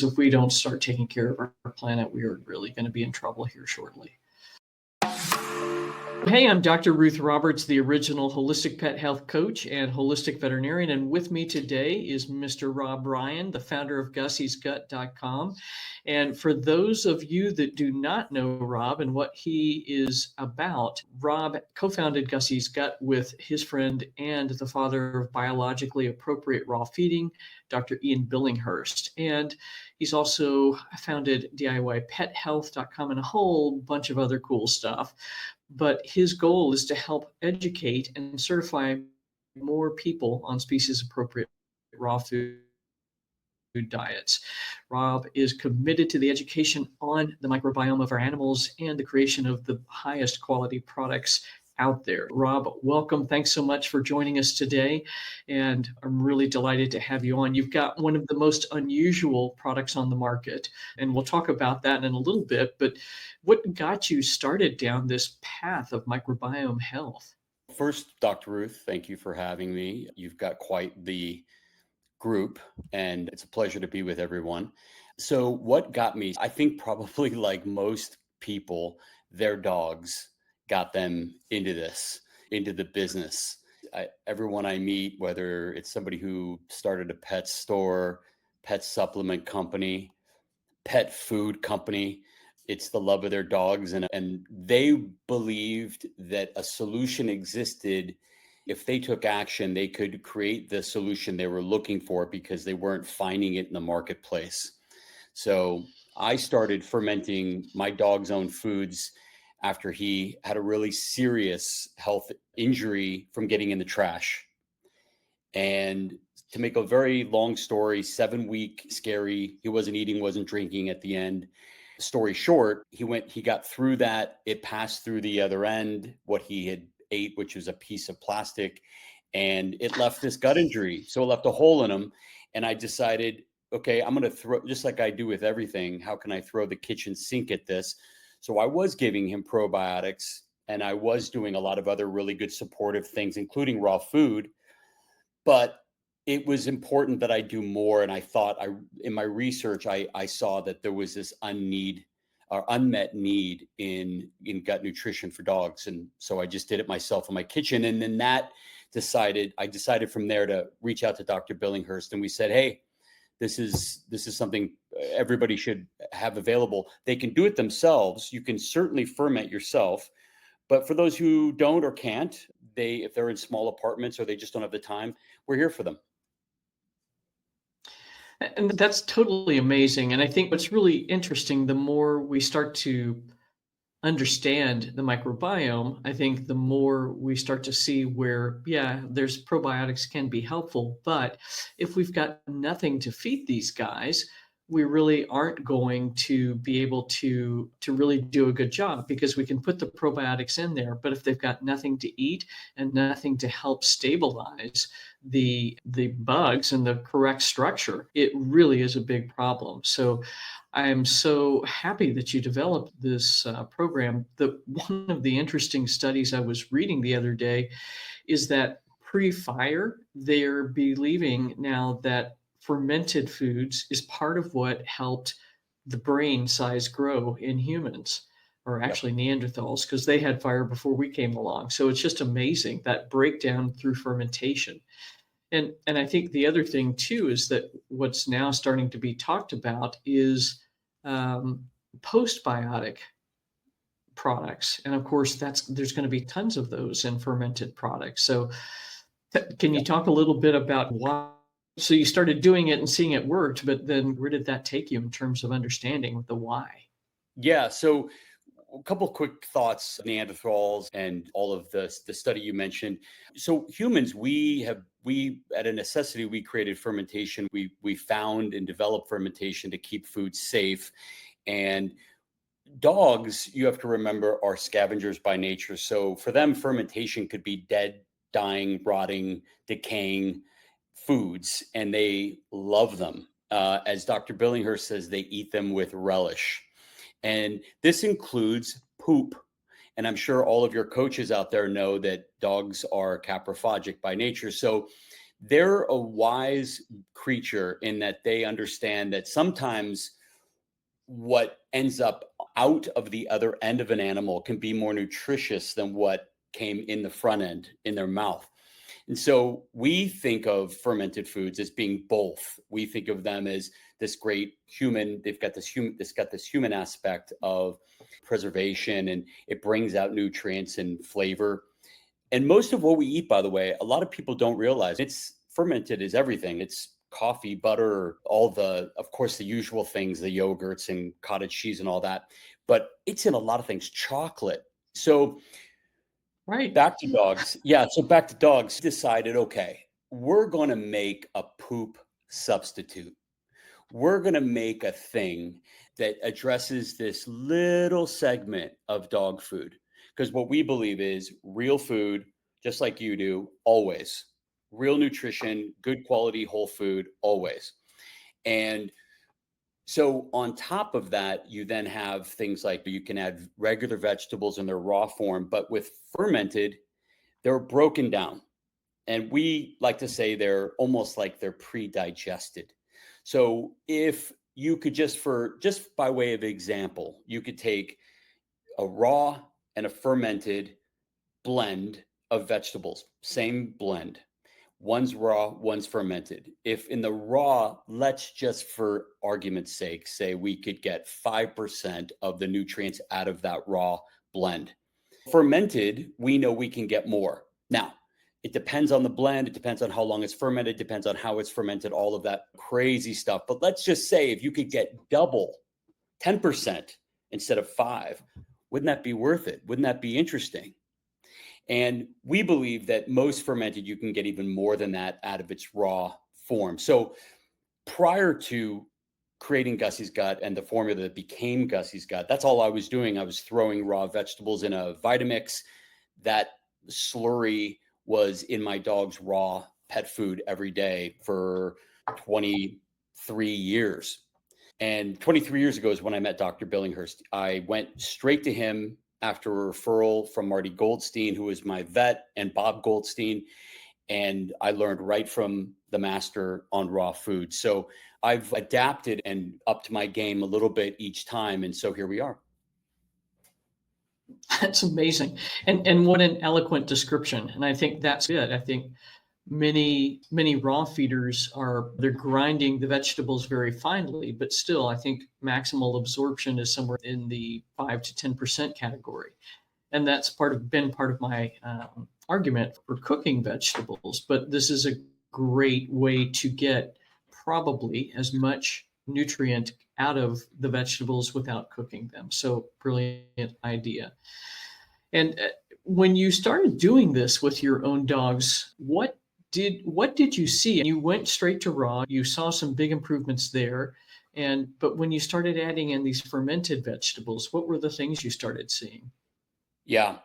if we don't start taking care of our planet, we are really going to be in trouble here shortly. Hey, I'm Dr. Ruth Roberts, the original holistic pet health coach and holistic veterinarian. And with me today is Mr. Rob Ryan, the founder of Gussie'sGut.com. And for those of you that do not know Rob and what he is about, Rob co-founded Gussie's Gut with his friend and the father of biologically appropriate raw feeding, Dr. Ian Billinghurst. And he's also founded DIYPetHealth.com and a whole bunch of other cool stuff. But his goal is to help educate and certify more people on species appropriate raw food diets. Rob is committed to the education on the microbiome of our animals and the creation of the highest quality products out there. Rob, welcome. Thanks so much for joining us today. And I'm really delighted to have you on. You've got one of the most unusual products on the market, and we'll talk about that in a little bit. But what got you started down this path of microbiome health? First, Dr. Ruth, thank you for having me. You've got quite the group, and it's a pleasure to be with everyone. So what got me, I think probably like most people, their dogs got them into this, into the business. Everyone I meet, whether it's somebody who started a pet store, pet supplement company, pet food company, it's the love of their dogs. And they believed that a solution existed. If they took action, they could create the solution they were looking for because they weren't finding it in the marketplace. So I started fermenting my dog's own foods after he had a really serious health injury from getting in the trash. And to make a very long story, 7-week scary, he wasn't eating, wasn't drinking at the end. Story short, he got through that. It passed through the other end, what he had ate, which was a piece of plastic, and it left this gut injury. So it left a hole in him. And I decided, okay, I'm going to throw, just like I do with everything, how can I throw the kitchen sink at this? So I was giving him probiotics, and I was doing a lot of other really good supportive things, including raw food. But it was important that I do more. And I thought in my research, I saw that there was this unmet need in gut nutrition for dogs. And so I just did it myself in my kitchen. And then I decided from there to reach out to Dr. Billinghurst. And we said, hey, this is something everybody should have available. They can do it themselves. You can certainly ferment yourself. But for those who don't or can't, if they're in small apartments or they just don't have the time, we're here for them. And that's totally amazing. And I think what's really interesting, the more we start to understand the microbiome, I think the more we start to see where, yeah, there's probiotics can be helpful, but if we've got nothing to feed these guys, we really aren't going to be able to really do a good job, because we can put the probiotics in there, but if they've got nothing to eat and nothing to help stabilize the bugs and the correct structure, it really is a big problem. So I'm so happy that you developed this program. One of the interesting studies I was reading the other day is that pre-fire, they're believing now that fermented foods is part of what helped the brain size grow in humans, or actually Neanderthals, because they had fire before we came along. So it's just amazing, that breakdown through fermentation. And I think the other thing too is that what's now starting to be talked about is postbiotic products, and of course there's going to be tons of those in fermented products. So can you talk a little bit about why? So you started doing it and seeing it worked, but then where did that take you in terms of understanding the why? Yeah. So a couple of quick thoughts, Neanderthals and all of the study you mentioned. So humans, we at a necessity, we created fermentation. We found and developed fermentation to keep food safe. And dogs, you have to remember, are scavengers by nature. So for them, fermentation could be dead, dying, rotting, decaying foods, and they love them. As Dr. Billinghurst says, they eat them with relish. And this includes poop. And I'm sure all of your coaches out there know that dogs are caprophagic by nature. So they're a wise creature in that they understand that sometimes what ends up out of the other end of an animal can be more nutritious than what came in the front end in their mouth. And so we think of fermented foods as being both. We think of them as this great human, they've got this human aspect of preservation, and it brings out nutrients and flavor. And most of what we eat, by the way, a lot of people don't realize it's fermented is everything. It's coffee, butter, all the, of course, the usual things, the yogurts and cottage cheese and all that. But it's in a lot of things, chocolate. So Right. back to dogs. Yeah. So back to dogs, decided, okay, we're going to make a poop substitute. We're going to make a thing that addresses this little segment of dog food. Because what we believe is real food, just like you do, always. Real nutrition, good quality whole food, always. And so on top of that, you then have things like you can add regular vegetables in their raw form, but with fermented, they're broken down. And we like to say they're almost like they're pre-digested. So if you could just by way of example, you could take a raw and a fermented blend of vegetables, same blend. One's raw, one's fermented. If in the raw, let's just for argument's sake say we could get 5% of the nutrients out of that raw blend. Fermented, we know we can get more. Now, it depends on the blend, it depends on how long it's fermented, depends on how it's fermented, all of that crazy stuff. But let's just say if you could get double, 10% instead of 5, wouldn't that be worth it? Wouldn't that be interesting? And we believe that most fermented, you can get even more than that out of its raw form. So prior to creating Gussie's Gut and the formula that became Gussie's Gut, that's all I was doing. I was throwing raw vegetables in a Vitamix. That slurry was in my dog's raw pet food every day for 23 years. And 23 years ago is when I met Dr. Billinghurst. I went straight to him after a referral from Marty Goldstein, who was my vet, and Bob Goldstein. And I learned right from the master on raw food. So I've adapted and upped my game a little bit each time. And so here we are. That's amazing. And what an eloquent description. And I think that's it. I think many raw feeders are they're grinding the vegetables very finely, but still I think maximal absorption is somewhere in the 5 to 10% category. And that's been part of my argument for cooking vegetables. But this is a great way to get probably as much nutrient out of the vegetables without cooking them. So brilliant idea. And when you started doing this with your own dogs, what did you see? You went straight to raw. You saw some big improvements there. But when you started adding in these fermented vegetables, what were the things you started seeing? Yeah.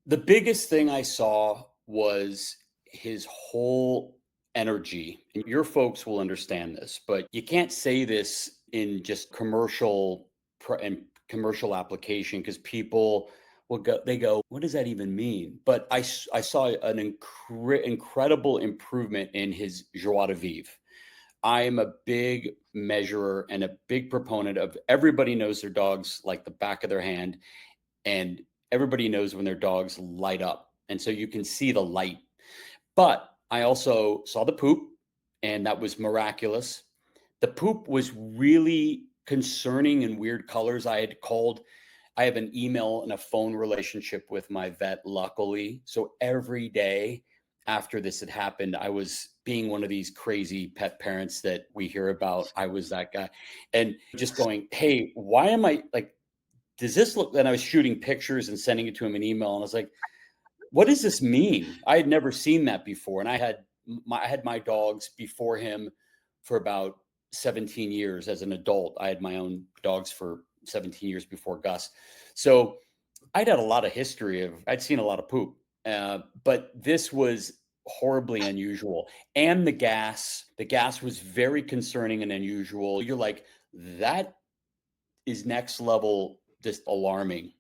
The biggest thing I saw was his whole energy. And your folks will understand this, but you can't say this in just and commercial application because people they go, what does that even mean? But I saw an incredible improvement in his joie de vivre. I am a big measurer and a big proponent of everybody knows their dogs like the back of their hand, and everybody knows when their dogs light up. And so you can see the light. But I also saw the poop, and that was miraculous. The poop was really concerning in weird colors. I have an email and a phone relationship with my vet, luckily. So every day after this had happened, I was being one of these crazy pet parents that we hear about. I was that guy. And just going, hey, why am I like, does this look? And I was shooting pictures and sending it to him in email. And I was like, what does this mean? I had never seen that before. And I had my dogs before him for about 17 years as an adult. I had my own dogs for 17 years before Gus. So I'd had a lot of I'd seen a lot of poop, but this was horribly unusual. And the gas was very concerning and unusual. You're like, that is next level, just alarming.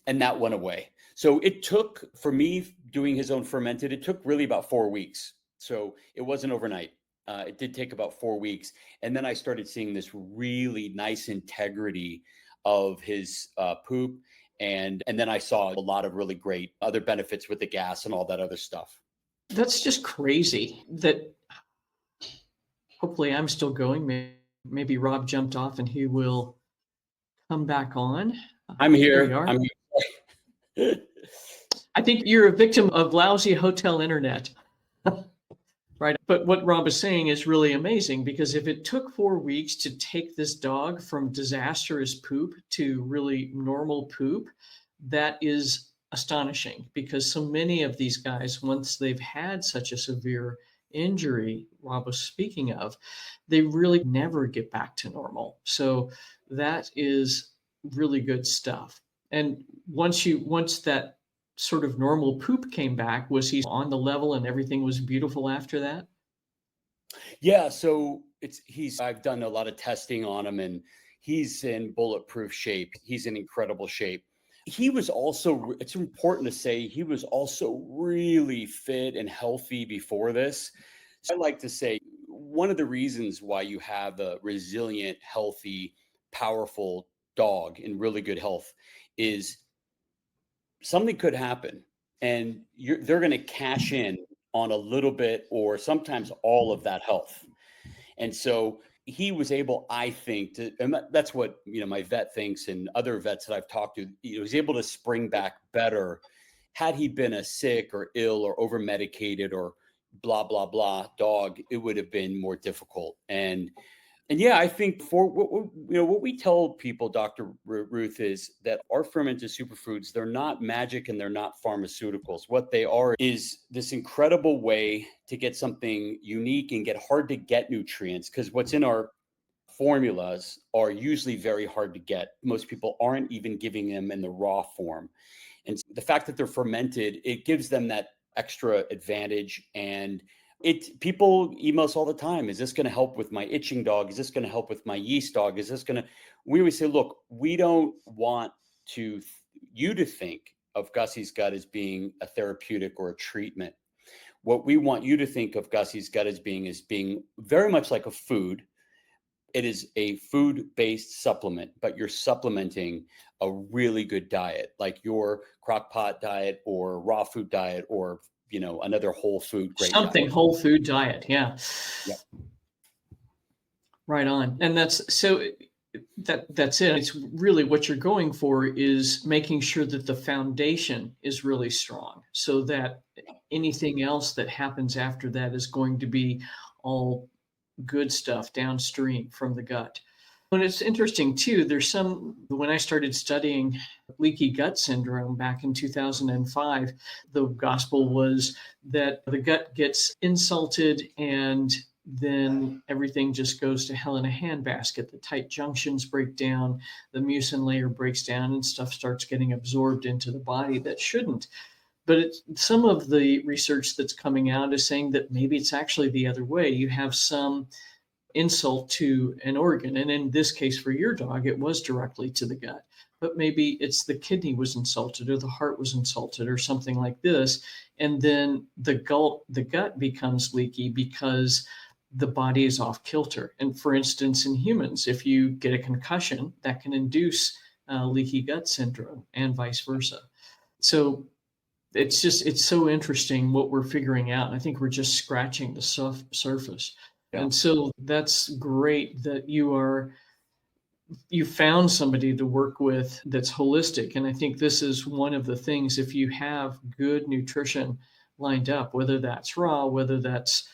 And that went away. So it took for me doing his own fermented. It took really about 4 weeks. So it wasn't overnight. It did take about 4 weeks. And then I started seeing this really nice integrity of his poop. And then I saw a lot of really great other benefits with the gas and all that other stuff. That's just crazy that hopefully I'm still going. Maybe Rob jumped off and he will come back on. I'm There we here. are. I'm here. I think you're a victim of lousy hotel internet. Right. But what Rob is saying is really amazing because if it took 4 weeks to take this dog from disastrous poop to really normal poop, that is astonishing because so many of these guys, once they've had such a severe injury, Rob was speaking of, they really never get back to normal. So that is really good stuff. And once that sort of normal poop came back, was he on the level and everything was beautiful after that? Yeah, so he's I've done a lot of testing on him and he's in bulletproof shape. He's in incredible shape. He was also, it's important to say, he was also really fit and healthy before this. So I like to say one of the reasons why you have a resilient, healthy, powerful dog in really good health is something could happen and they're going to cash in on a little bit or sometimes all of that health. And so he was able, I think, to, and that's what, my vet thinks and other vets that I've talked to, he was able to spring back better. Had he been a sick or ill or over medicated or blah, blah, blah dog, it would have been more difficult. And yeah, I think for what we tell people, Dr. Ruth, is that our fermented superfoods, they're not magic and they're not pharmaceuticals. What they are is this incredible way to get something unique and get hard to get nutrients, because what's in our formulas are usually very hard to get. Most people aren't even giving them in the raw form. And the fact that they're fermented, it gives them that extra advantage. And people email us all the time. Is this going to help with my itching dog? Is this going to help with my yeast dog? Is this going to, we always say, look, we don't want you to think of Gussie's gut as being a therapeutic or a treatment. What we want you to think of Gussie's gut as being very much like a food. It is a food-based supplement, but you're supplementing a really good diet, like your crock pot diet or raw food diet or, another whole food great Something diet. whole food diet. Yeah. Yeah. Right on. And that's it. It's really what you're going for is making sure that the foundation is really strong so that anything else that happens after that is going to be all good stuff downstream from the gut. And it's interesting too, when I started studying leaky gut syndrome back in 2005, the gospel was that the gut gets insulted and then everything just goes to hell in a handbasket. The tight junctions break down, the mucin layer breaks down, and stuff starts getting absorbed into the body that shouldn't. But some of the research that's coming out is saying that maybe it's actually the other way. You have some insult to an organ. And in this case, for your dog, it was directly to the gut. But maybe it's the kidney was insulted or the heart was insulted or something like this. And then the gut becomes leaky because the body is off kilter. And for instance, in humans, if you get a concussion, that can induce leaky gut syndrome and vice versa. So it's so interesting what we're figuring out. And I think we're just scratching the surface. Yeah. And so that's great that you found somebody to work with that's holistic. And I think this is one of the things, if you have good nutrition lined up, whether that's raw, whether that's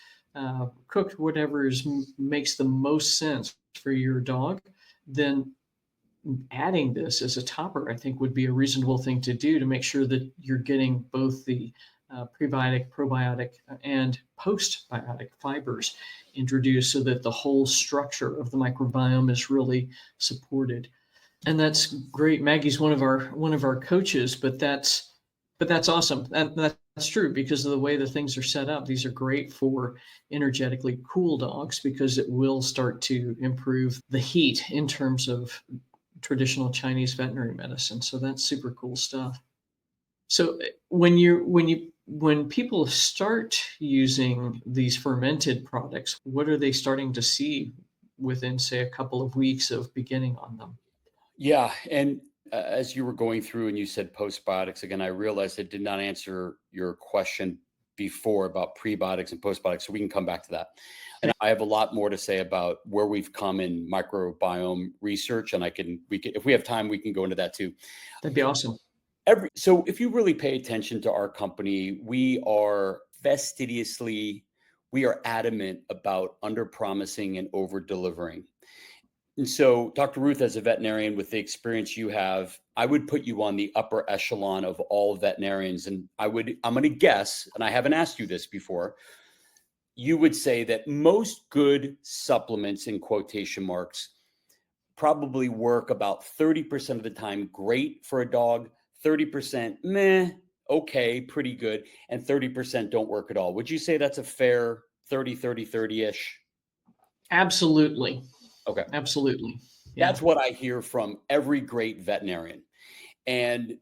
cooked, whatever makes the most sense for your dog, then adding this as a topper, I think, would be a reasonable thing to do to make sure that you're getting both the prebiotic, probiotic, and postbiotic fibers introduced so that the whole structure of the microbiome is really supported. And that's great. Maggie's one of our coaches, but that's awesome. And that's true because of the way the things are set up. These are great for energetically cool dogs because it will start to improve the heat in terms of traditional Chinese veterinary medicine. So that's super cool stuff. So when you when people start using these fermented products, what are they starting to see within, say, a couple of weeks of beginning on them? Yeah, and as you were going through and you said postbiotics again, I realized I did not answer your question before about prebiotics and postbiotics, so we can come back to that. And I have a lot more to say about where we've come in microbiome research, and we can, if we have time, we can go into that too. That'd be awesome. So if you really pay attention to our company, we are adamant about under promising and over delivering. And so, Dr. Ruth, as a veterinarian with the experience you have, I would put you on the upper echelon of all veterinarians. And I'm going to guess, and I haven't asked you this before, you would say that most good supplements, in quotation marks, probably work about 30% of the time great for a dog, 30% meh, okay, pretty good, and 30% don't work at all. Would you say that's a fair 30-30-30-ish? Absolutely. Okay. Absolutely. Yeah. That's what I hear from every great veterinarian. And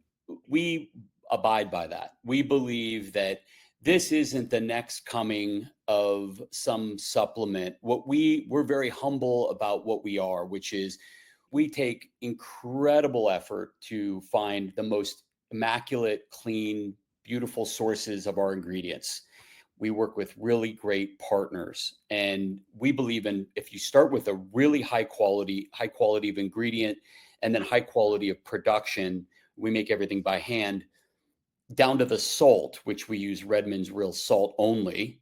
we abide by that. We believe that this isn't the next coming of some supplement. We're very humble about what we are, which is we take incredible effort to find the most immaculate, clean, beautiful sources of our ingredients. We work with really great partners, and we believe in, if you start with a really high quality of ingredient and then high quality of production, we make everything by hand down to the salt, which we use Redmond's real salt only.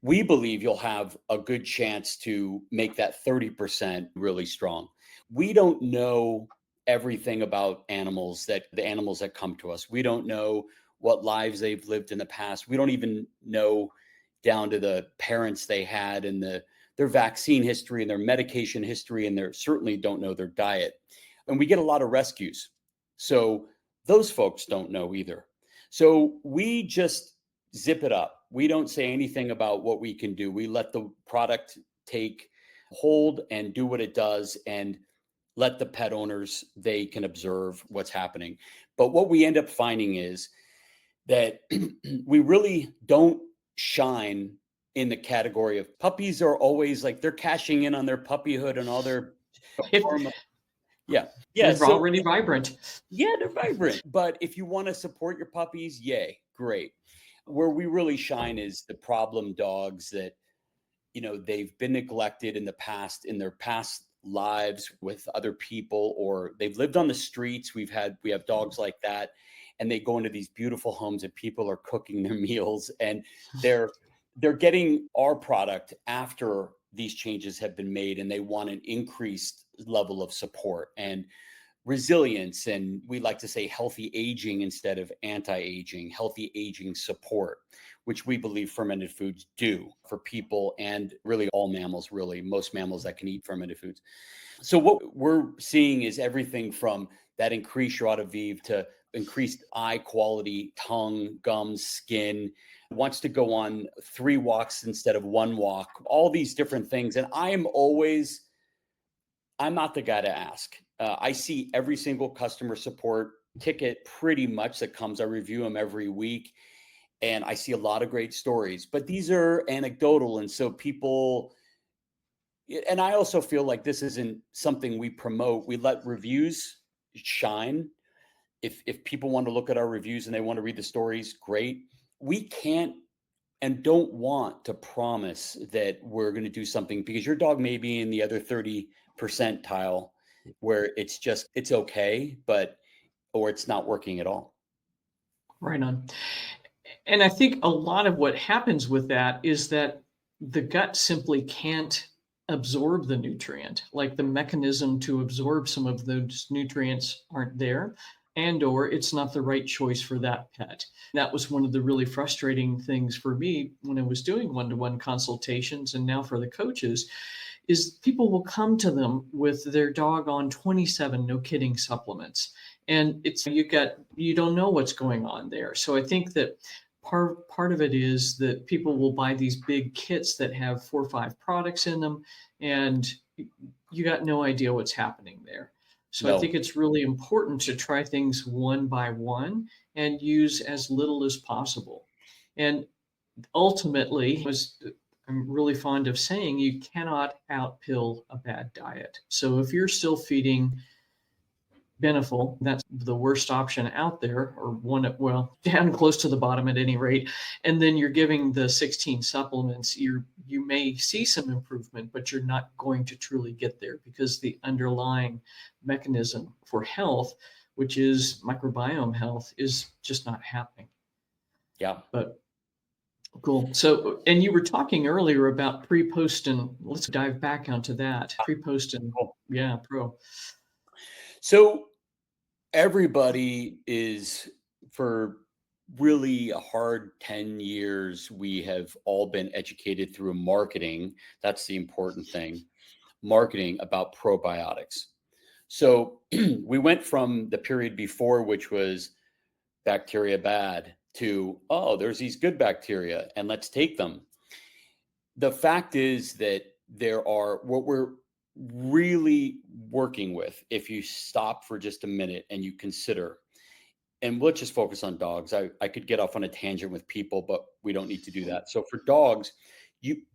We believe you'll have a good chance to make that 30% really strong. We don't know everything about the animals that come to us. We don't know what lives they've lived in the past. We don't even know down to the parents they had and their vaccine history and their medication history, and they certainly don't know their diet. And we get a lot of rescues. So those folks don't know either. So we just zip it up. We don't say anything about what we can do. We let the product take hold and do what it does, and let the pet owners, they can observe what's happening. But what we end up finding is that we really don't shine in the category of puppies are always like they're cashing in on their puppyhood and all their hormone. Yeah. Yeah. They're So already vibrant. yeah, they're vibrant. But if you want to support your puppies, yay, great. Where we really shine is the problem dogs that, they've been neglected in the past, in their past lives with other people, or they've lived on the streets. We have dogs like that, and they go into these beautiful homes and people are cooking their meals, and they're they're getting our product after these changes have been made, and they want an increased level of support and resilience, and we like to say healthy aging instead of anti-aging, healthy aging support, which we believe fermented foods do for people and really all mammals, really most mammals that can eat fermented foods. So what we're seeing is everything from that increased joie de vivre to increased eye quality, tongue, gums, skin, wants to go on 3 walks instead of 1 walk, all these different things. And I'm not the guy to ask. I see every single customer support ticket pretty much that comes. I review them every week, and I see a lot of great stories, but these are anecdotal. And so and I also feel like this isn't something we promote. We let reviews shine. If people want to look at our reviews and they want to read the stories, great. We can't and don't want to promise that we're going to do something, because your dog may be in the other 30 percentile where it's okay, or it's not working at all. Right on. And I think a lot of what happens with that is that the gut simply can't absorb the nutrient. Like the mechanism to absorb some of those nutrients aren't there, and or it's not the right choice for that pet. That was one of the really frustrating things for me when I was doing one-to-one consultations, and now for the coaches, is people will come to them with their dog on 27, no kidding, supplements. And you don't know what's going on there. So I think that part of it is that people will buy these big kits that have 4 or 5 products in them, and you got no idea what's happening there. So I No. think it's really important to try things one by one and use as little as possible. And ultimately, I'm really fond of saying, you cannot outpill a bad diet. So if you're still feeding Beneful, that's the worst option out there, or one, well, down close to the bottom at any rate. And then you're giving the 16 supplements, you may see some improvement, but you're not going to truly get there because the underlying mechanism for health, which is microbiome health, is just not happening. Yeah. But cool. So, and you were talking earlier about pre, post, and let's dive back onto that. Pre, post, and Cool. yeah, pro. So everybody is, for really a hard 10 years, we have all been educated through marketing. That's the important thing. Marketing about probiotics. So we went from the period before, which was bacteria bad, to, oh, there's these good bacteria and let's take them. The fact is that there are, what we're really working with, if you stop for just a minute and you consider, and let's just focus on dogs. I could get off on a tangent with people, but we don't need to do that. So for dogs,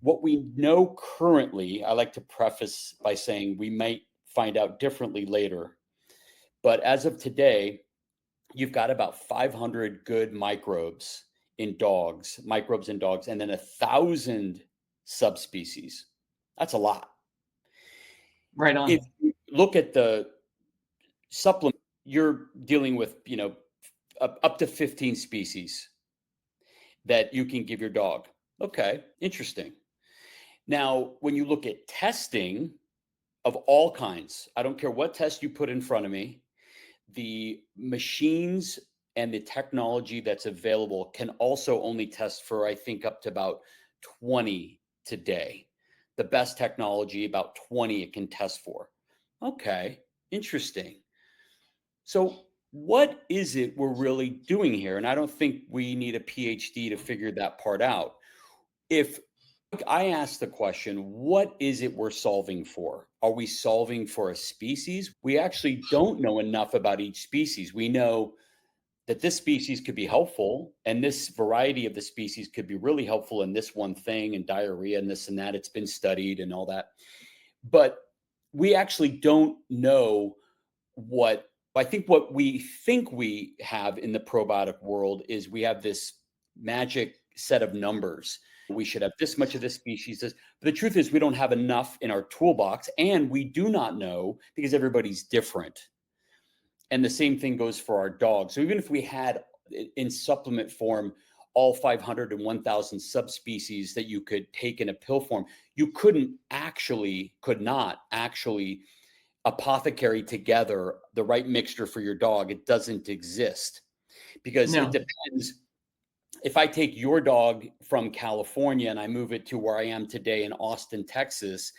what we know currently, I like to preface by saying we might find out differently later. But as of today, you've got about 500 good microbes in dogs, and then 1,000 subspecies. That's a lot. Right If on. you look at the supplement, you're dealing with, up to 15 species that you can give your dog. Okay, interesting. Now, when you look at testing of all kinds, I don't care what test you put in front of me, the machines and the technology that's available can also only test for, I think, up to about 20 today. The best technology, about 20 it can test for. Okay, interesting. So, what is it we're really doing here? And I don't think we need a PhD to figure that part out. If I ask the question, what is it we're solving for? Are we solving for a species? We actually don't know enough about each species. We know that this species could be helpful, and this variety of the species could be really helpful in this one thing, and diarrhea and this and that. It's been studied and all that. But we actually don't know what I think what we think we have in the probiotic world is we have this magic set of numbers. We should have this much of this species. But the truth is, we don't have enough in our toolbox, and we do not know because everybody's different. And the same thing goes for our dogs. So even if we had in supplement form all 500 and 1,000 subspecies that you could take in a pill form, you could not actually apothecary together the right mixture for your dog. It doesn't exist because it No. depends. If I take your dog from California and I move it to where I am today in Austin, Texas,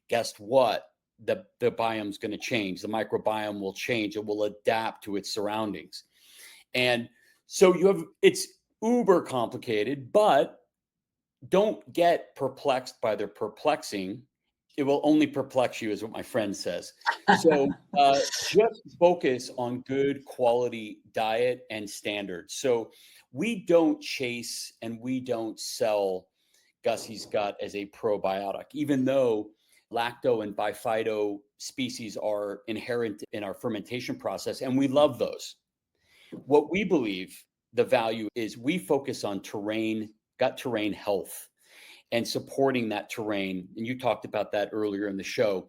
guess what? The biome's going to change. The microbiome will change. It will adapt to its surroundings. And so it's uber complicated, but don't get perplexed by their perplexing. It will only perplex you, is what my friend says. So just focus on good quality diet and standards. So we don't chase and we don't sell Gussie's Gut as a probiotic, even though lacto and bifido species are inherent in our fermentation process, and we love those. What we believe the value is, we focus on gut terrain health and supporting that terrain. And you talked about that earlier in the show.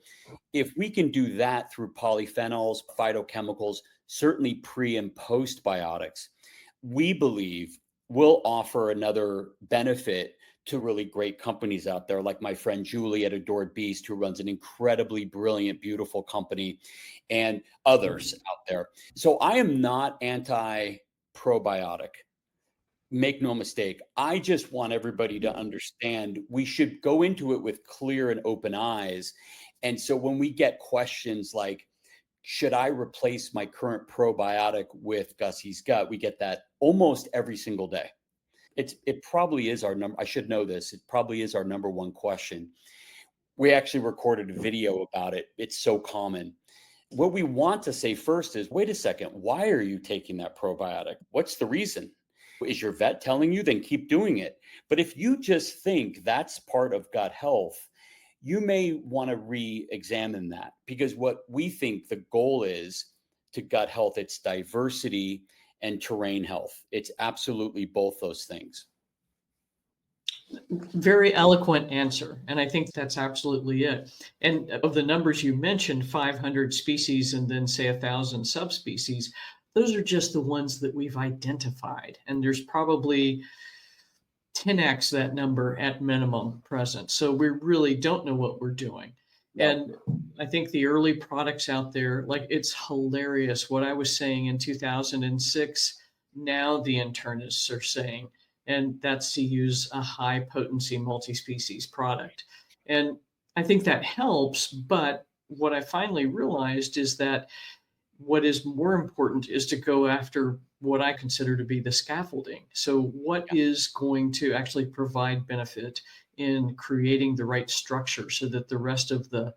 If we can do that through polyphenols, phytochemicals, certainly pre and postbiotics, we believe will offer another benefit to really great companies out there, like my friend Julie at Adored Beast, who runs an incredibly brilliant, beautiful company, and others out there. So I am not anti-probiotic. Make no mistake. I just want everybody to understand we should go into it with clear and open eyes. And so when we get questions like, should I replace my current probiotic with Gussie's Gut? We get that almost every single day. It probably is our number. I should know this. It probably is our number one question. We actually recorded a video about it. It's so common. What we want to say first is, wait a second, why are you taking that probiotic? What's the reason? Is your vet telling you? Then keep doing it. But if you just think that's part of gut health, you may want to re-examine that, because what we think the goal is to gut health, it's diversity and terrain health. It's absolutely both those things. Very eloquent answer. And I think that's absolutely it. And of the numbers you mentioned, 500 species and then say 1,000 subspecies, those are just the ones that we've identified. And there's probably 10x that number at minimum present. So we really don't know what we're doing. No. And I think the early products out there, like it's hilarious what I was saying in 2006, now the internists are saying, and that's to use a high potency multi species product. And I think that helps. But what I finally realized is that what is more important is to go after what I consider to be the scaffolding. So, what is going to actually provide benefit in creating the right structure so that the rest of the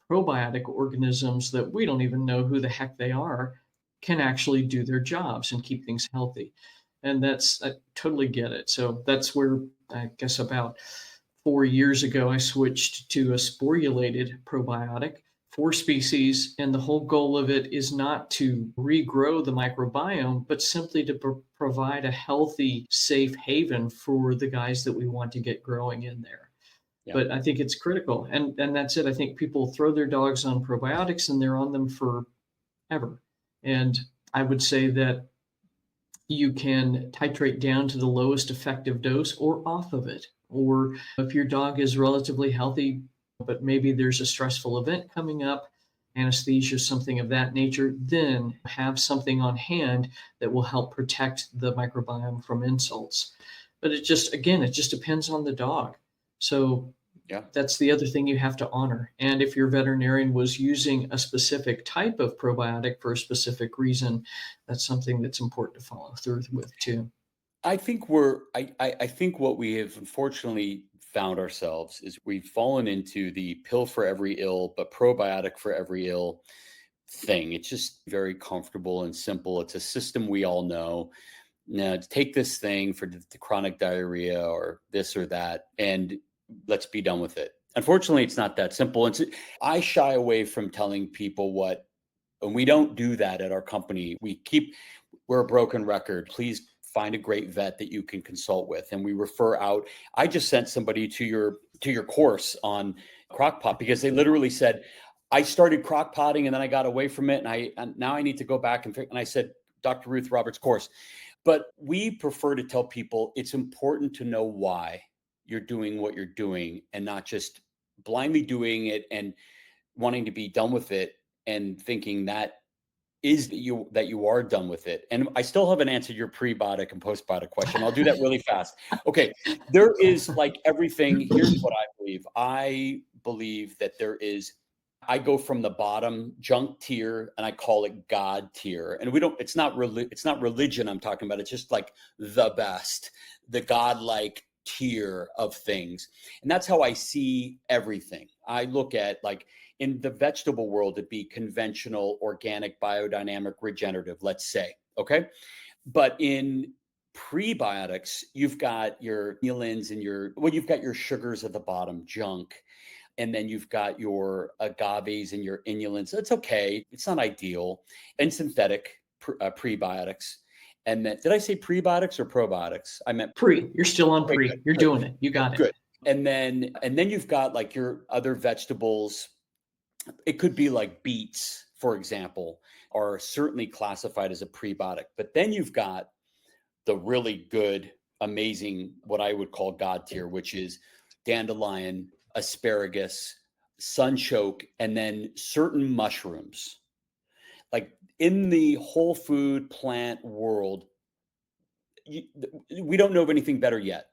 probiotic organisms that we don't even know who the heck they are can actually do their jobs and keep things healthy? And I totally get it. So, that's where I guess about 4 years ago, I switched to a sporulated probiotic, 4 species. And the whole goal of it is not to regrow the microbiome, but simply to provide a healthy, safe haven for the guys that we want to get growing in there. Yeah. But I think it's critical. And that's it. I think people throw their dogs on probiotics and they're on them forever. And I would say that you can titrate down to the lowest effective dose or off of it. Or if your dog is relatively healthy, but maybe there's a stressful event coming up, anesthesia, something of that nature, then have something on hand that will help protect the microbiome from insults. But again, it just depends on the dog. So Yeah. that's the other thing you have to honor. And if your veterinarian was using a specific type of probiotic for a specific reason, that's something that's important to follow through with too. I think I think what we have unfortunately found ourselves is we've fallen into the pill for every ill, but probiotic for every ill thing. It's just very comfortable and simple. It's a system we all know. Now, take this thing for the chronic diarrhea or this or that, and let's be done with it. Unfortunately, it's not that simple. I shy away from telling people what, and we don't do that at our company. We're a broken record. Please find a great vet that you can consult with, and we refer out. I just sent somebody to your course on crockpot because they literally said, I started crockpotting and then I got away from it, and now I need to go back and I said, Dr. Ruth Roberts' course. But we prefer to tell people it's important to know why you're doing what you're doing and not just blindly doing it and wanting to be done with it and thinking that you are done with it. And I still haven't answered your prebiotic and postbiotic question. I'll do that really fast. Okay. There is, like everything. Here's what I believe. I believe that I go from the bottom junk tier and I call it God tier. And it's not religion I'm talking about. It's just like the best, the God-like tier of things. And that's how I see everything. I look at, like, in the vegetable world, it'd be conventional, organic, biodynamic, regenerative, let's say. Okay. But in prebiotics, you've got your inulins and you've got your sugars at the bottom, junk. And then you've got your agaves and your inulins. That's okay. It's not ideal. And synthetic prebiotics. And then, did I say prebiotics or probiotics? I meant Pre. You're still on okay, pre. good, You're good, doing it. You got it. good. And then you've got like your other vegetables. It could be like beets, for example, are certainly classified as a prebiotic. But then you've got the really good, amazing, what I would call God tier, which is dandelion, asparagus, sunchoke, and then certain mushrooms. Like in the whole food plant world, we don't know of anything better yet.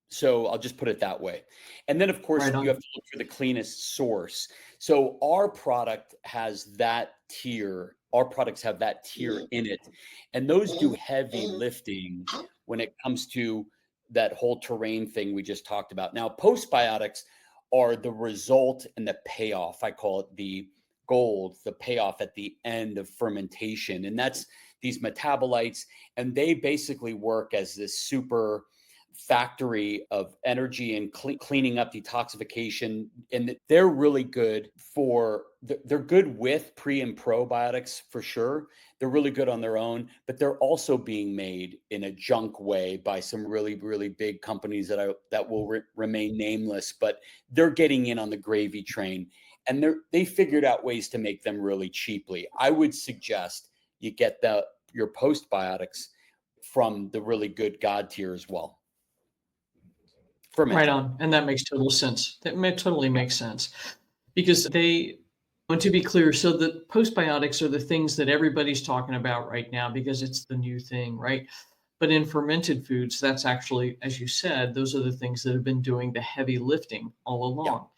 So I'll just put it that way. And then, of course, Right you on. have to look for the cleanest source. So our product has that tier. Our products have that tier in it. And those do heavy lifting when it comes to that whole terrain thing we just talked about. Now, postbiotics are the result and the payoff. I call it the gold, the payoff at the end of fermentation. And that's these metabolites, and they basically work as this super factory of energy and cleaning up detoxification. And they're really good they're good with pre and probiotics for sure. They're really good on their own, but they're also being made in a junk way by some really, really big companies that will remain nameless, but they're getting in on the gravy train, and they figured out ways to make them really cheaply. I would suggest you get your postbiotics from the really good God tier as well. Right Fermented. on, and that makes total sense. Totally makes sense because and to be clear, so the postbiotics are the things that everybody's talking about right now because it's the new thing, right? But in fermented foods, that's actually, as you said, those are the things that have been doing the heavy lifting all Yeah. along.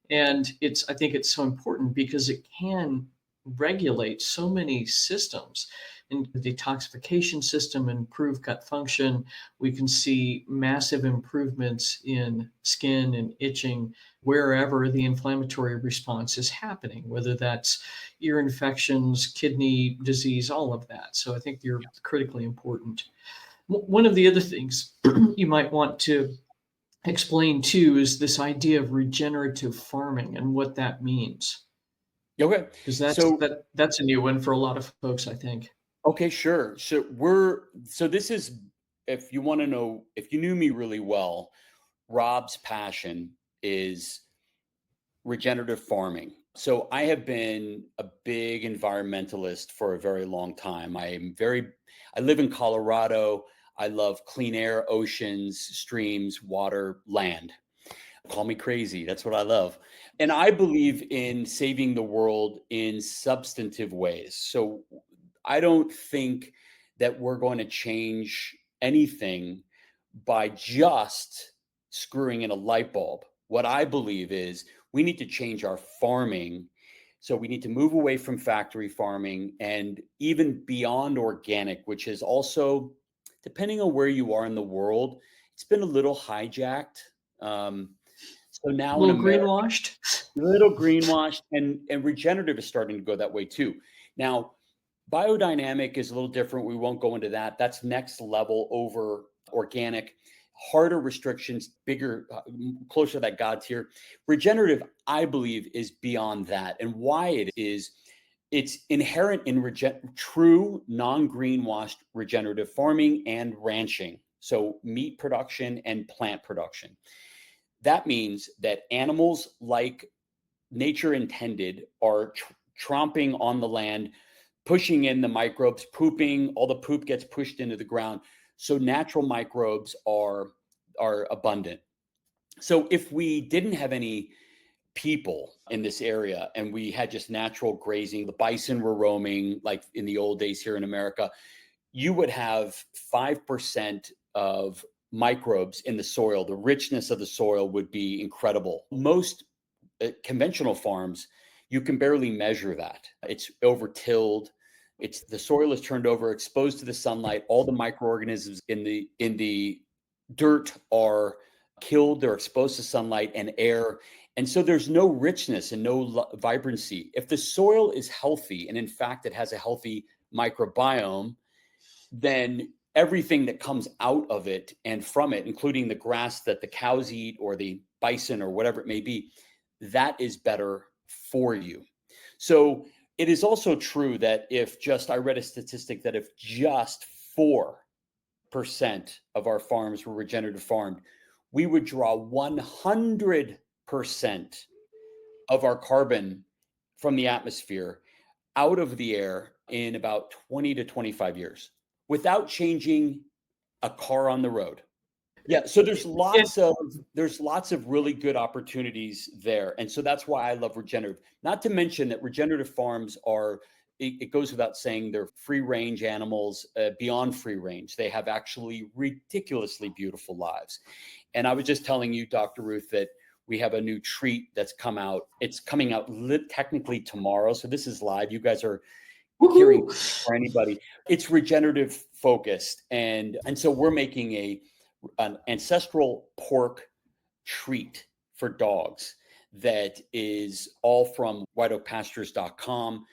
And I think it's so important because it can regulate so many systems in the detoxification system, improve gut function. We can see massive improvements in skin and itching wherever the inflammatory response is happening, whether that's ear infections, kidney disease, all of that. So I think they're critically important. One of the other things you might want to explain too is this idea of regenerative farming and what that means. Okay. Because So, that's a new one for a lot of folks, I think. okay, sure. So this is, if you want to know, if you knew me really well, Rob's passion is regenerative farming. So I have been a big environmentalist for a very long time. I live in Colorado. I love clean air, oceans, streams, water, land. Call me crazy. That's what I love. And I believe in saving the world in substantive ways. So I don't think that we're going to change anything by just screwing in a light bulb. What I believe is we need to change our farming. So we need to move away from factory farming and even beyond organic, which is also, depending on where you are in the world, it's been a little hijacked. So A now in little America, greenwashed. a little greenwashed, and regenerative is starting to go that way too. Now, biodynamic is a little different. We won't go into that. That's next level over organic, harder restrictions, bigger, closer to that God tier. Regenerative, I believe, is beyond that. And why it is, it's inherent in true non-greenwashed regenerative farming and ranching. So meat production and plant production. That means that animals, like nature intended, are tromping on the land, pushing in the microbes, pooping, all the poop gets pushed into the ground. So natural microbes are abundant. So if we didn't have any people in this area and we had just natural grazing, the bison were roaming like in the old days here in America, you would have 5% of microbes in the soil. The richness of the soil would be incredible. Most conventional farms, you can barely measure that. It's over-tilled. It's the soil is turned over, exposed to the sunlight. All the microorganisms in the dirt are killed. They're exposed to sunlight and air. And so there's no richness and no vibrancy. If the soil is healthy, and in fact it has a healthy microbiome, then everything that comes out of it and from it, including the grass that the cows eat or the bison or whatever it may be, that is better for you. So it is also true that I read a statistic that if just 4% of our farms were regenerative farmed, we would draw 100% of our carbon from the atmosphere out of the air in about 20 to 25 years without changing a car on the road. Yeah, so And there's lots of really good opportunities there. And so that's why I love regenerative. Not to mention that regenerative farms it goes without saying, they're free range animals, beyond free range. They have actually ridiculously beautiful lives. And I was just telling you, Dr. Ruth, that we have a new treat that's come out. It's coming out technically tomorrow. So this is live. You guys are hearing woohoo! for anybody. It's regenerative focused. And so we're making an ancestral pork treat for dogs that is all from whiteoakpastures.com.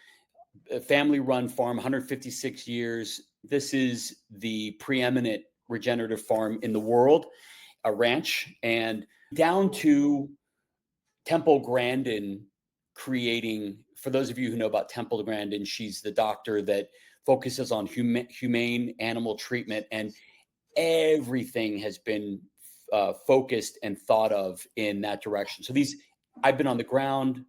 a family run farm, 156 years. This is the preeminent regenerative farm in the world, a ranch, and down to Temple Grandin creating, for those of you who know about Temple Grandin, she's the doctor that focuses on humane animal treatment, and everything has been focused and thought of in that direction. So I've been on the ground,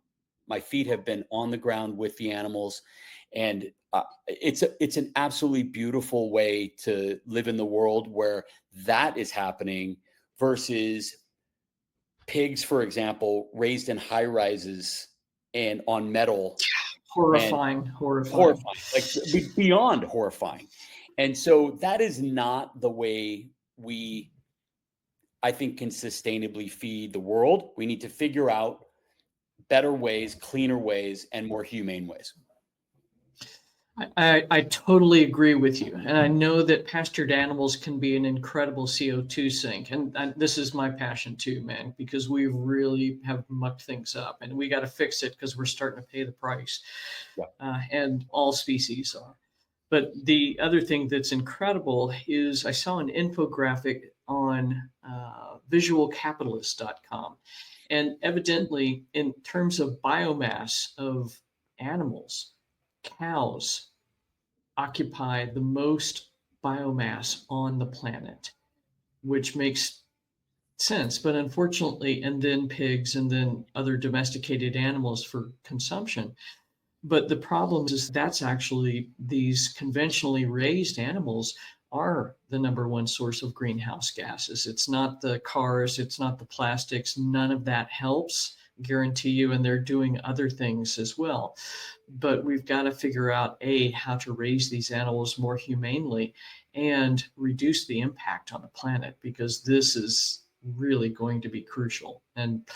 my feet have been on the ground with the animals, and it's an absolutely beautiful way to live in the world where that is happening versus pigs, for example, raised in high rises and on metal, and Horrifying. horrifying, like beyond horrifying. And so that is not the way we, I think, can sustainably feed the world. We need to figure out better ways, cleaner ways, and more humane ways. I totally agree with you. And I know that pastured animals can be an incredible CO2 sink. And this is my passion too, man, because we really have mucked things up and we got to fix it because we're starting to pay the price. Yeah. And all species are. But the other thing that's incredible is I saw an infographic on visualcapitalist.com. And evidently, in terms of biomass of animals, cows occupy the most biomass on the planet, which makes sense. But unfortunately, and then pigs and then other domesticated animals for consumption. But the problem is that's actually these conventionally raised animals are the number one source of greenhouse gases. It's not the cars, it's not the plastics, none of that helps, guarantee you, and they're doing other things as well. But we've got to figure out how to raise these animals more humanely and reduce the impact on the planet because this is really going to be crucial. And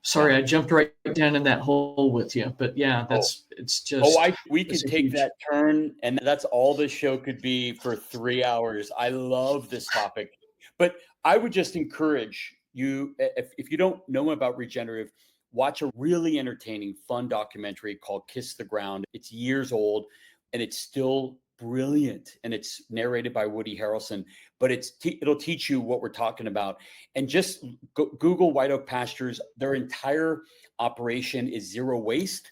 sorry, Yeah. I jumped right down in that hole with you, but yeah, it's just We it's could a take huge. that turn, and that's all this show could be for 3 hours. I love this topic, but I would just encourage you, if you don't know about regenerative, watch a really entertaining, fun documentary called Kiss the Ground. It's years old, and it's still brilliant, and it's narrated by Woody Harrelson, but it'll teach you what we're talking about. And just Google White Oak Pastures. Their entire operation is zero waste.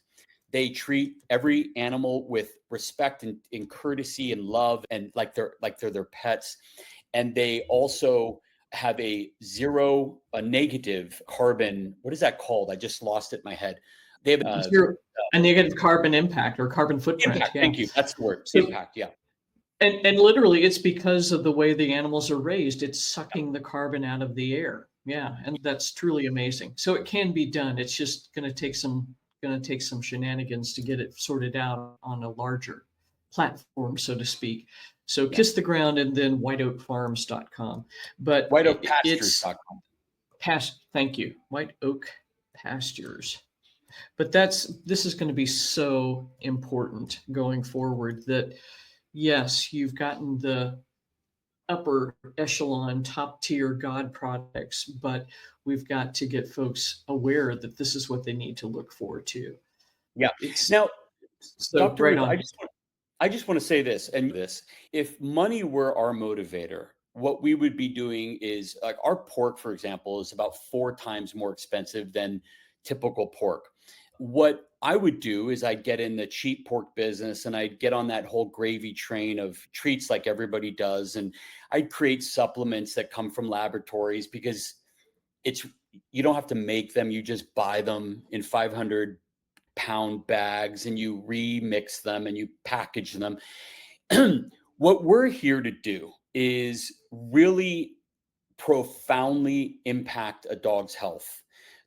They treat every animal with respect and courtesy and love, and like they're their pets. And they also have a negative carbon. What is that called? I just lost it in my head. They have A negative carbon impact or carbon footprint. impact. Yeah. Thank you. That's the word. So, Impact. Yeah. and literally, it's because of the way the animals are raised. It's sucking the carbon out of the air. Yeah, and that's truly amazing. So it can be done. It's just going to take some shenanigans to get it sorted out on a larger platform, so to speak. So Yeah. Kiss the Ground and then whiteoakfarms.com. But it's WhiteOakPastures.com. Thank you, White Oak Pastures. But this is going to be so important going forward that yes, you've gotten the upper echelon, top tier God products, but we've got to get folks aware that this is what they need to look forward to. Yeah. It's Now, so Dr. right Ruth, on. I just want to say this and this. If money were our motivator, what we would be doing is like our pork, for example, is about 4 times more expensive than typical pork. What I would do is I'd get in the cheap pork business and I'd get on that whole gravy train of treats like everybody does. And I'd create supplements that come from laboratories because it's, you don't have to make them. You just buy them in 500-pound bags and you remix them and you package them. What we're here to do is really profoundly impact a dog's health.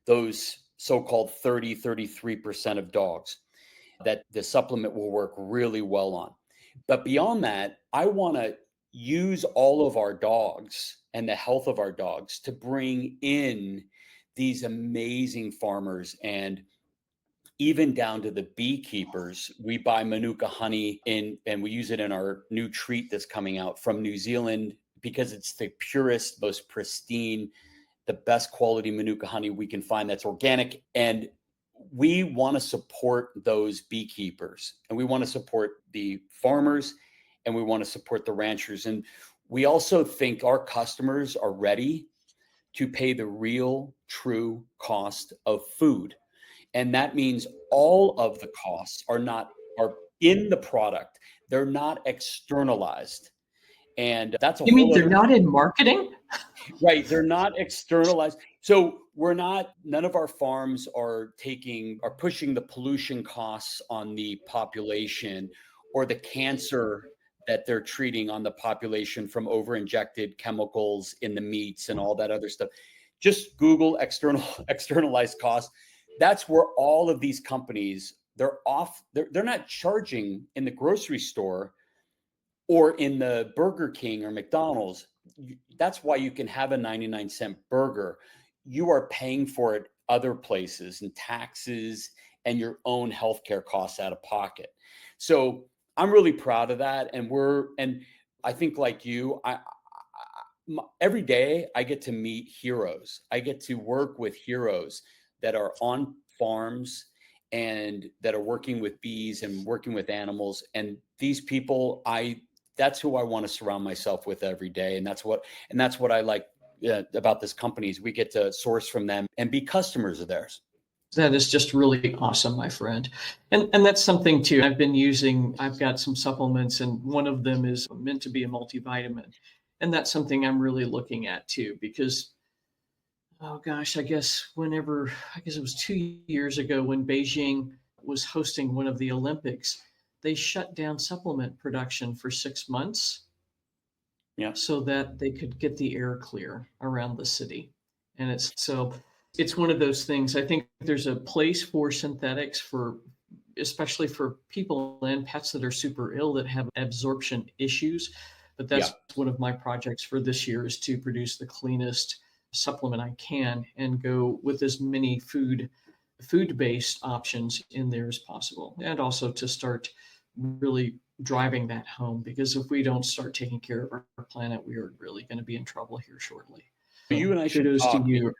Those so-called 33% of dogs that the supplement will work really well on. But beyond that, I want to use all of our dogs and the health of our dogs to bring in these amazing farmers, and even down to the beekeepers. We buy Manuka honey and we use it in our new treat that's coming out from New Zealand because it's the purest, most pristine, the best quality Manuka honey we can find that's organic. And we want to support those beekeepers, and we want to support the farmers, and we want to support the ranchers. And we also think our customers are ready to pay the real, true cost of food. And that means all of the costs are in the product. They're not externalized. And that's a You mean whole they're other, not in marketing? right. They're not externalized. So none of our farms are pushing the pollution costs on the population, or the cancer that they're treating on the population from over injected chemicals in the meats and all that other stuff. Just Google externalized costs. That's where all of these companies, they're not charging in the grocery store or in the Burger King or McDonald's. That's why you can have a 99-cent burger. You are paying for it other places, and taxes and your own healthcare costs out of pocket. So I'm really proud of that. And I think, like you, every day I get to meet heroes. I get to work with heroes that are on farms and that are working with bees and working with animals. And these people, that's who I want to surround myself with every day. And that's what I like about this company, is we get to source from them and be customers of theirs. That is just really awesome, my friend. And that's something too. I've got some supplements, and one of them is meant to be a multivitamin. And that's something I'm really looking at too, because oh gosh, I guess it was 2 years ago when Beijing was hosting one of the Olympics, they shut down supplement production for 6 months Yeah. so that they could get the air clear around the city. And it's one of those things. I think there's a place for synthetics, especially for people and pets that are super ill that have absorption issues. But that's one of my projects for this year, is to produce the cleanest supplement I can and go with as many food-based options in there as possible. And also to start really driving that home, because if we don't start taking care of our planet, we are really going to be in trouble here shortly. You and I should Kudos to talk. you.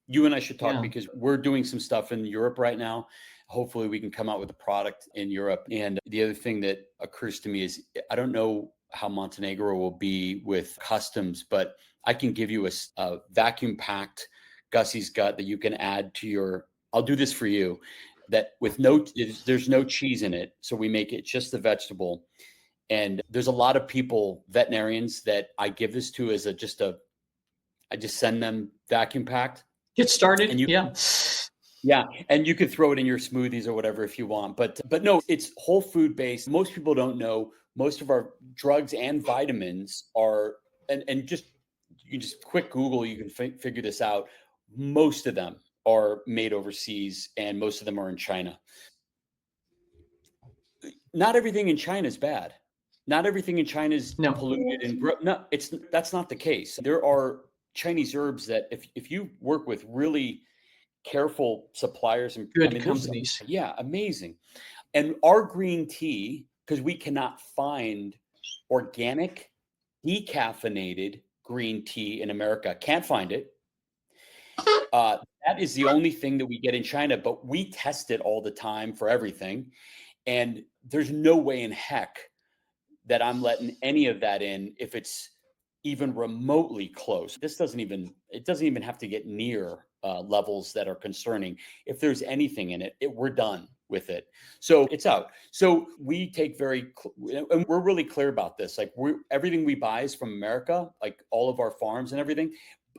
You and I should talk, Yeah. because we're doing some stuff in Europe right now. Hopefully we can come out with a product in Europe. And the other thing that occurs to me is, I don't know how Montenegro will be with customs, but I can give you a vacuum packed Gussie's gut that you can add to I'll do this for you, that there's no cheese in it. So we make it just the vegetable. And there's a lot of people, veterinarians, that I give this to as I just send them vacuum packed. Get started. And Yeah. And you could throw it in your smoothies or whatever if you want. But no, it's whole food based. Most people don't know most of our drugs and vitamins are, and just you can just quick Google, you can figure this out. Most of them are made overseas, and most of them are in China. Not everything in China is bad. Not everything in China is polluted and no, that's not the case. There are Chinese herbs that if you work with really careful suppliers and good companies. Amazing. And our green tea, because we cannot find organic decaffeinated green tea in America, can't find it. That is the only thing that we get in China, but we test it all the time for everything. And there's no way in heck that I'm letting any of that in if it's even remotely close. It doesn't even have to get near levels that are concerning. If there's anything in it, we're done with it. So it's out. So we take and we're really clear about this. Like everything we buy is from America, like all of our farms and everything.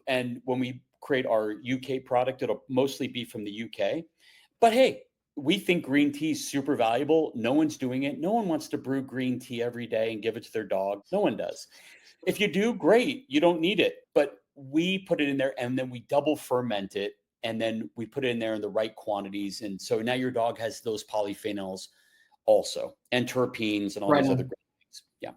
And when we create our UK product, it'll mostly be from the UK. But hey, we think green tea is super valuable. No one's doing it. No one wants to brew green tea every day and give it to their dog. No one does. If you do, great. You don't need it. But we put it in there, and then we double ferment it, and then we put it in there in the right quantities. And so now your dog has those polyphenols also, and terpenes and all these other great things. Yeah.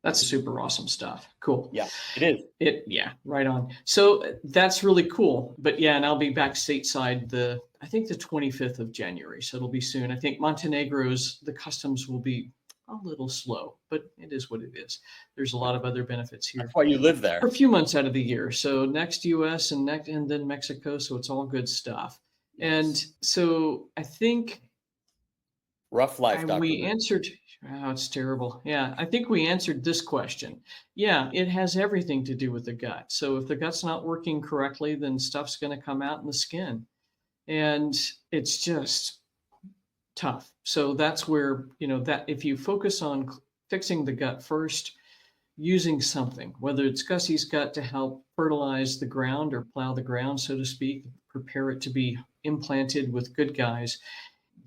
That's super awesome stuff. Cool. Yeah, it is. Yeah, right on. So that's really cool. But yeah, and I'll be back stateside I think the 25th of January. So it'll be soon. I think the customs will be a little slow, but it is what it is. There's a lot of other benefits here. That's why you live there. For a few months out of the year. So next US and then Mexico. So it's all good stuff. And so I think Rough life, Dr. we Ruth. answered, oh, it's terrible. Yeah, I think we answered this question. Yeah, it has everything to do with the gut. So if the gut's not working correctly, then stuff's going to come out in the skin. And it's just tough. So that's where, that if you focus on fixing the gut first, using something, whether it's Gussie's gut to help fertilize the ground or plow the ground, so to speak, prepare it to be implanted with good guys,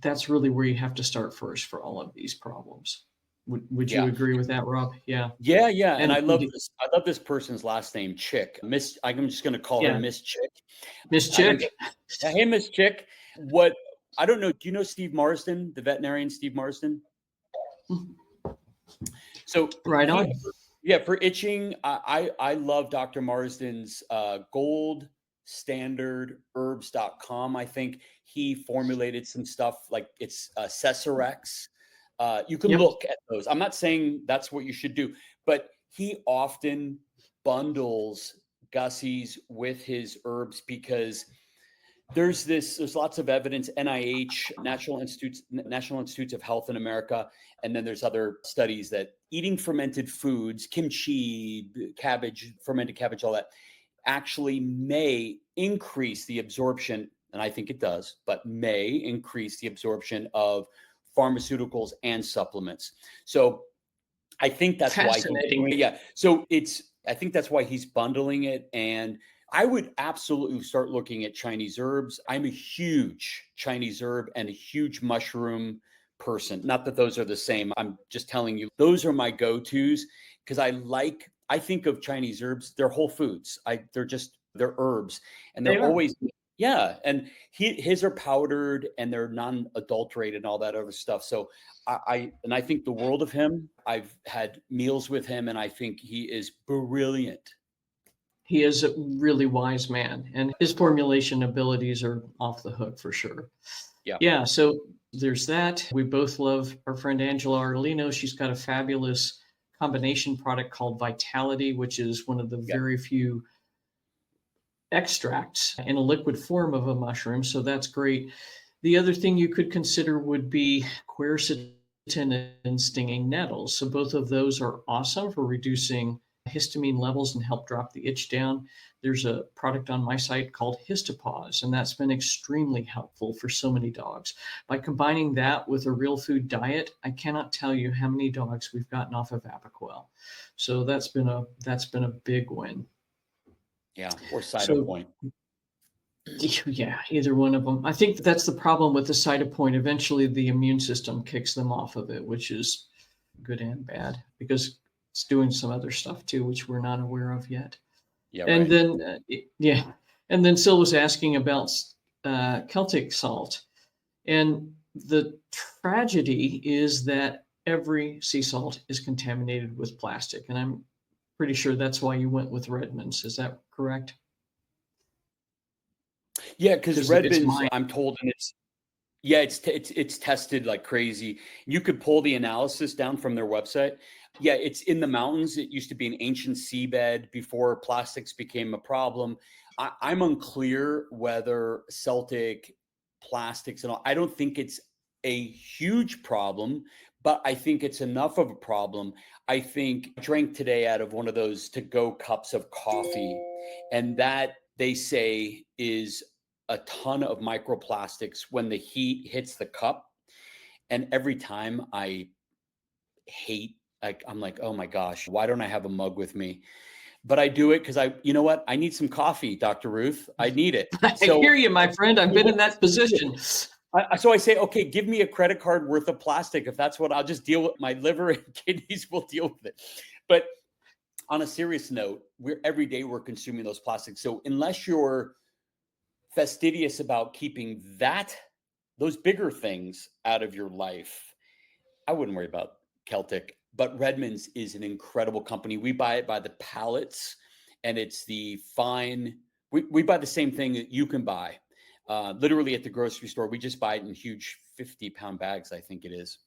that's really where you have to start first for all of these problems. Would you Yeah. agree with that, Rob? Yeah. Yeah, yeah. And And I love this. I love this person's last name, Chick. Miss, I'm just going to call her yeah, Miss Chick. Miss I don't. Chick. Hey, Miss Chick. What? I don't know. Do you know Steve Marsden, the veterinarian, Steve Marsden? So Right he, on. yeah, for itching, I love Dr. Marsden's gold standard herbs.com. I think he formulated some stuff like it's Cesarex. You can Yep. look at those. I'm not saying that's what you should do, but he often bundles Gussies with his herbs because there's lots of evidence, NIH, National Institutes of Health in America, and then there's other studies that eating fermented foods, kimchi, cabbage, fermented cabbage, all that, actually may increase the absorption, and I think it does, but may increase the absorption of pharmaceuticals and supplements. So I think that's why he's Fascinating. doing it. Yeah. So I think that's why he's bundling it. And I would absolutely start looking at Chinese herbs. I'm a huge Chinese herb and a huge mushroom person. Not that those are the same. I'm just telling you, those are my go-tos because I think of Chinese herbs, they're whole foods. They're herbs and They they're are. always, yeah. And his are powdered and they're non-adulterated and all that other stuff. So I think the world of him. I've had meals with him, and I think he is brilliant. He is a really wise man, and his formulation abilities are off the hook for sure. Yeah, Yeah, so there's that. We both love our friend Angela Arlino. She's got a fabulous combination product called Vitality, which is one of the yeah, very few extracts in a liquid form of a mushroom. So that's great. The other thing you could consider would be quercetin and stinging nettles. So both of those are awesome for reducing histamine levels and help drop the itch down. There's a product on my site called Histopause, and that's been extremely helpful for so many dogs. By combining that with a real food diet, I cannot tell you how many dogs we've gotten off of Apoquel. So that's been a big win. yeah. Or So Cytopoint. yeah, either one of them. I think that's the problem with the cytopoint. Eventually, the immune system kicks them off of it, which is good and bad because it's doing some other stuff too, which we're not aware of yet. Yeah, And right. then, yeah, and then Sil was asking about Celtic salt. And the tragedy is that every sea salt is contaminated with plastic. And I'm pretty sure that's why you went with Redmond's. Is that correct? Yeah, because Because it's Redmond's, mine. I'm told, and it's tested like crazy. You could pull the analysis down from their website. Yeah, it's in the mountains. It used to be an ancient seabed before plastics became a problem. I'm unclear whether Celtic plastics and all. I don't think it's a huge problem, but I think it's enough of a problem. I think I drank today out of one of those to-go cups of coffee, and that they say is a ton of microplastics when the heat hits the cup. And every time I'm like, oh my gosh, why don't I have a mug with me? But I do it because you know what? I need some coffee, Dr. Ruth. I need it. I So, hear you, my friend. I've been in that position. so I say, okay, give me a credit card worth of plastic. If that's what I'll just deal with, my liver and kidneys will deal with it. But on a serious note, every day we're consuming those plastics. So unless you're fastidious about keeping those bigger things out of your life, I wouldn't worry about Celtic. But Redmond's is an incredible company. We buy it by the pallets, and it's the fine. We buy the same thing that you can buy, literally at the grocery store. We just buy it in huge 50-pound bags, I think it is.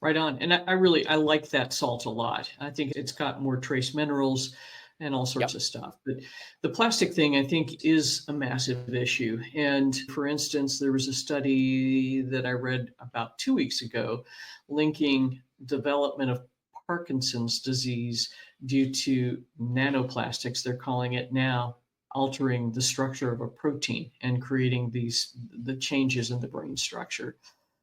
Right on. And I like that salt a lot. I think it's got more trace minerals. and all Yep. sorts of stuff. But the plastic thing, I think, is a massive issue. And for instance, there was a study that I read about 2 weeks ago linking development of Parkinson's disease due to nanoplastics, they're calling it now, altering the structure of a protein and creating the changes in the brain structure.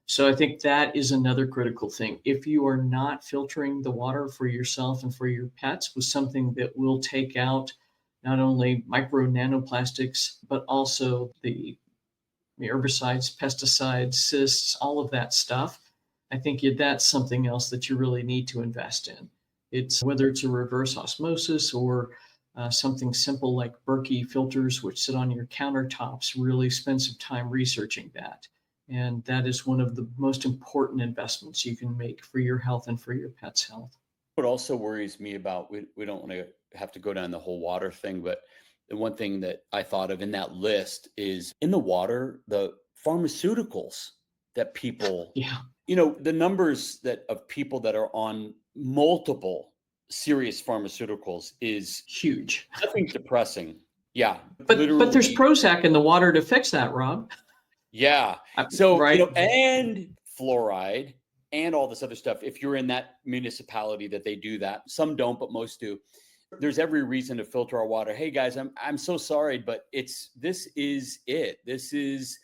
So I think that is another critical thing. If you are not filtering the water for yourself and for your pets with something that will take out not only micro nanoplastics, but also the herbicides, pesticides, cysts, all of that stuff, I think that's something else that you really need to invest in. It's whether it's a reverse osmosis or something simple like Berkey filters, which sit on your countertops, really spend some time researching that. And that is one of the most important investments you can make for your health and for your pet's health. What also worries me about, we don't want to have to go down the whole water thing, but the one thing that I thought of in that list is in the water, the pharmaceuticals that people, Yeah, the numbers that of people that are on multiple serious pharmaceuticals is huge. nothing depressing. Yeah, But there's literally. Prozac in the water to fix that, Rob. Yeah. So, Right? and fluoride and all this other stuff. If you're in that municipality that they do that, some don't, but most do. There's every reason to filter our water. Hey guys, I'm so sorry, but this is it. This is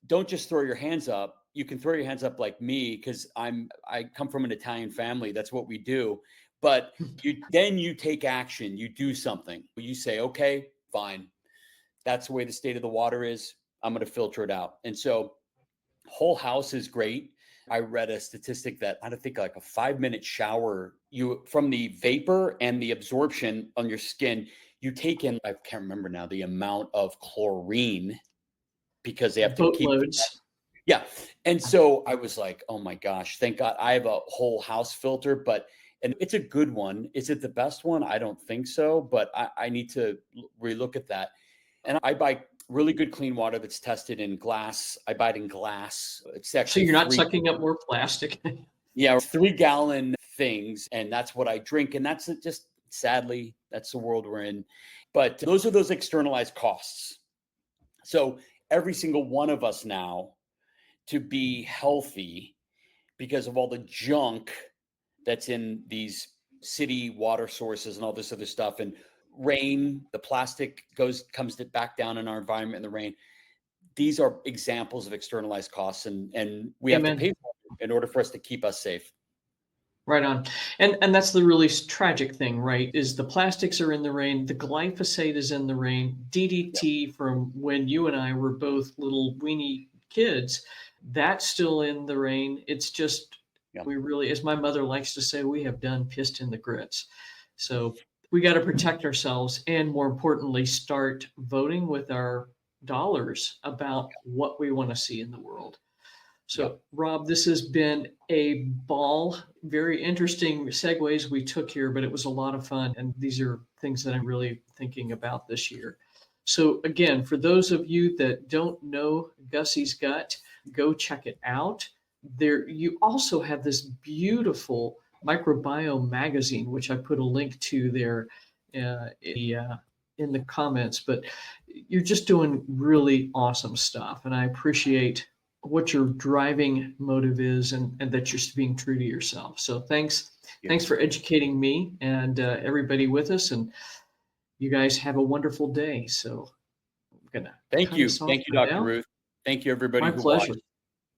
don't just throw your hands up. You can throw your hands up like me because I come from an Italian family. That's what we do. But you take action. You do something. You say, okay, fine. That's the way the state of the water is. I'm going to filter it out. And so whole house is great. I read a statistic that I don't think like a 5-minute shower, you from the vapor and the absorption on your skin, you take in, I can't remember now, the amount of chlorine because they have to keep. Boatloads. Yeah. And so I was like, oh my gosh, thank God I have a whole house filter, and it's a good one. Is it the best one? I don't think so, but I need to relook at that. And I buy really good clean water that's tested in glass. I buy it in glass. It's So actually you're not sucking up more plastic. 3-gallon things. And that's what I drink. And that's just sadly, that's the world we're in. But those are those externalized costs. So every single one of us now to be healthy because of all the junk that's in these city water sources and all this other stuff. And rain, the plastic comes back down in our environment in the rain. These are examples of externalized costs, and we have to Amen. pay for it in order for us to keep us safe. Right on. And that's the really tragic thing, right? Is the plastics are in the rain, the glyphosate is in the rain, DDT from when you and I were both little weenie kids, that's still in the rain. It's just Yeah. we really, as my mother likes to say, we have done pissed in the grits. So we got to protect ourselves and more importantly, start voting with our dollars about what we want to see in the world. So, Rob, this has been a ball. Very interesting segues we took here, but it was a lot of fun. And these are things that I'm really thinking about this year. So, again, for those of you that don't know Gussie's Gut, go check it out. There, you also have this beautiful microbiome magazine, which I put a link to there in the comments. But you're just doing really awesome stuff, and I appreciate what your driving motive is and that you're being true to yourself. So thanks for educating me and everybody with us, and you guys have a wonderful day. So I'm gonna Thank cut you. us off Thank you, for Dr. now. Ruth. Thank you, everybody My who watched. pleasure.